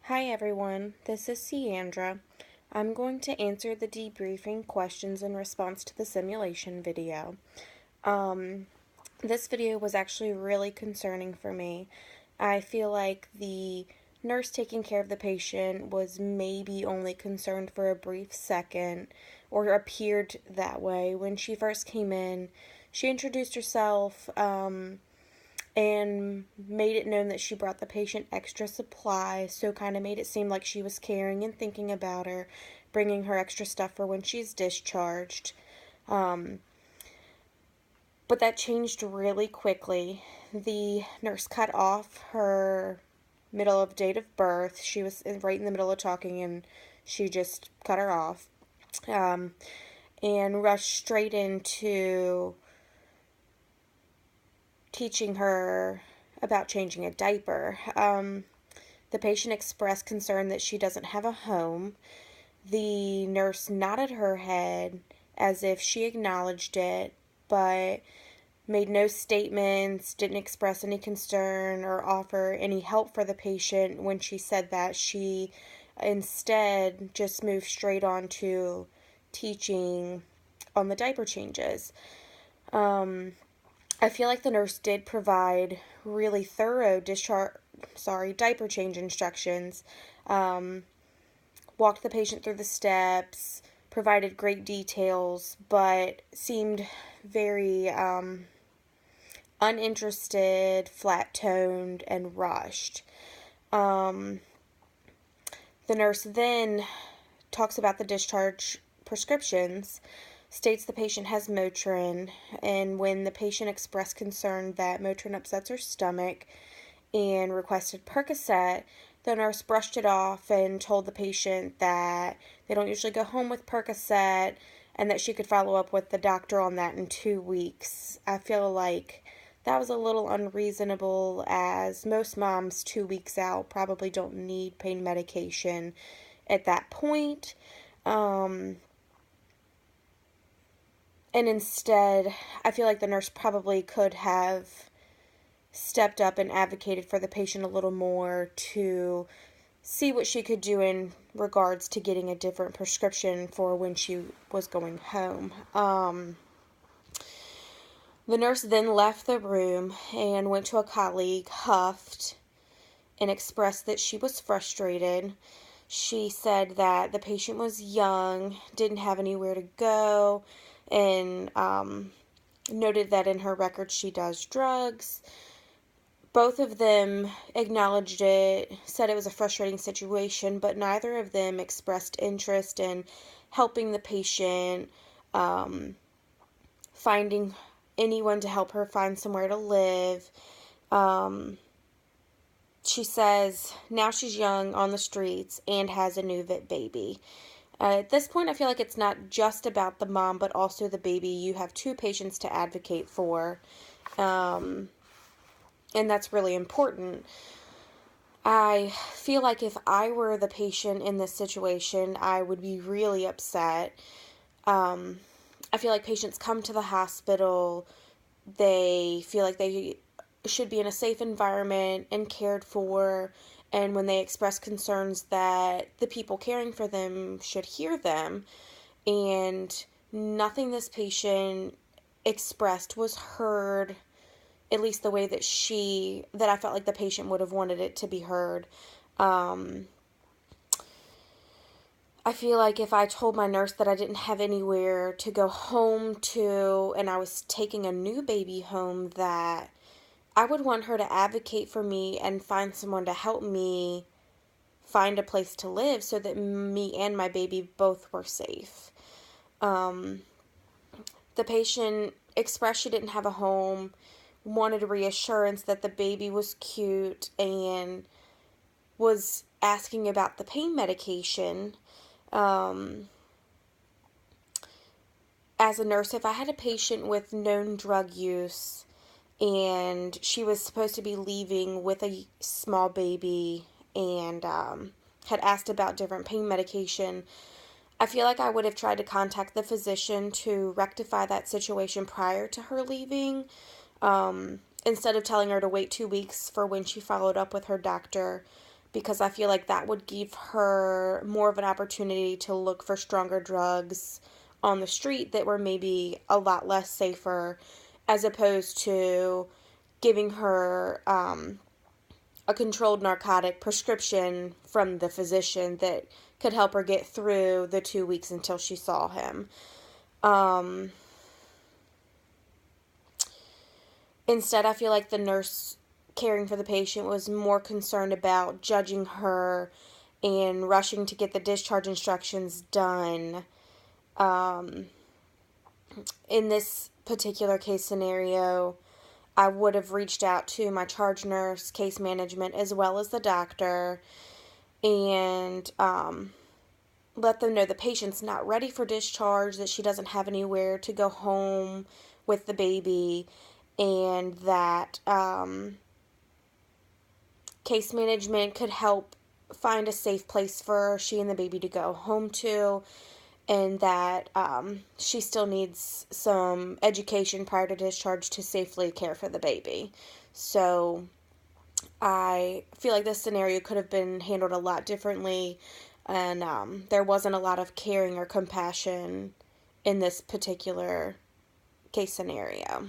Hi everyone, this is Ciandra. I'm going to answer the debriefing questions in response to the simulation video. Um, this video was actually really concerning for me. I feel like the nurse taking care of the patient was maybe only concerned for a brief second, or appeared that way. When she first came in, she introduced herself, and made it known that she brought the patient extra supplies, so kind of made it seem like she was caring and thinking about her, bringing her extra stuff for when she's discharged. Um, but that changed really quickly. The nurse cut off her middle of date of birth. She was right in the middle of talking and she just cut her off, um, and rushed straight into teaching her about changing a diaper. The patient expressed concern that she doesn't have a home. The nurse nodded her head as if she acknowledged it, but made no statements, didn't express any concern or offer any help for the patient when she said that. She instead just moved straight on to teaching on the diaper changes. I feel like the nurse did provide really thorough diaper change instructions, um, walked the patient through the steps, provided great details, but seemed very uninterested, flat-toned, and rushed. Um, the nurse then talks about the discharge prescriptions, states the patient has Motrin, and when the patient expressed concern that Motrin upsets her stomach and requested Percocet, the nurse brushed it off and told the patient that they don't usually go home with Percocet and that she could follow up with the doctor on that in 2 weeks. I feel like that was a little unreasonable, as most moms 2 weeks out probably don't need pain medication at that point. And instead, I feel like the nurse probably could have stepped up and advocated for the patient a little more to see what she could do in regards to getting a different prescription for when she was going home. The nurse then left the room and went to a colleague, huffed, and expressed that she was frustrated. She said that the patient was young, didn't have anywhere to go, and noted that in her record she does drugs. Both of them acknowledged it, said it was a frustrating situation, but neither of them expressed interest in helping the patient, finding anyone to help her find somewhere to live. She says now she's young, on the streets, and has a new baby. At this point, I feel like it's not just about the mom, but also the baby. You have two patients to advocate for, and that's really important. I feel like if I were the patient in this situation, I would be really upset. I feel like patients come to the hospital, they feel like they should be in a safe environment and cared for, and when they express concerns that the people caring for them should hear them, and nothing this patient expressed was heard, at least the way that I felt like the patient would have wanted it to be heard. I feel like if I told my nurse that I didn't have anywhere to go home to and I was taking a new baby home, that I would want her to advocate for me and find someone to help me find a place to live so that me and my baby both were safe. The patient expressed she didn't have a home, wanted reassurance that the baby was cute, and was asking about the pain medication. As a nurse, if I had a patient with known drug use and she was supposed to be leaving with a small baby and had asked about different pain medication, I feel like I would have tried to contact the physician to rectify that situation prior to her leaving, instead of telling her to wait 2 weeks for when she followed up with her doctor. because I feel like that would give her more of an opportunity to look for stronger drugs on the street that were maybe a lot less safer, as opposed to giving her a controlled narcotic prescription from the physician that could help her get through the 2 weeks until she saw him. Instead, I feel like the nurse caring for the patient was more concerned about judging her and rushing to get the discharge instructions done. In this particular case scenario, I would have reached out to my charge nurse, case management, as well as the doctor, and let them know the patient's not ready for discharge, that she doesn't have anywhere to go home with the baby, and that case management could help find a safe place for she and the baby to go home to, and that she still needs some education prior to discharge to safely care for the baby. So I feel like this scenario could have been handled a lot differently, and there wasn't a lot of caring or compassion in this particular case scenario.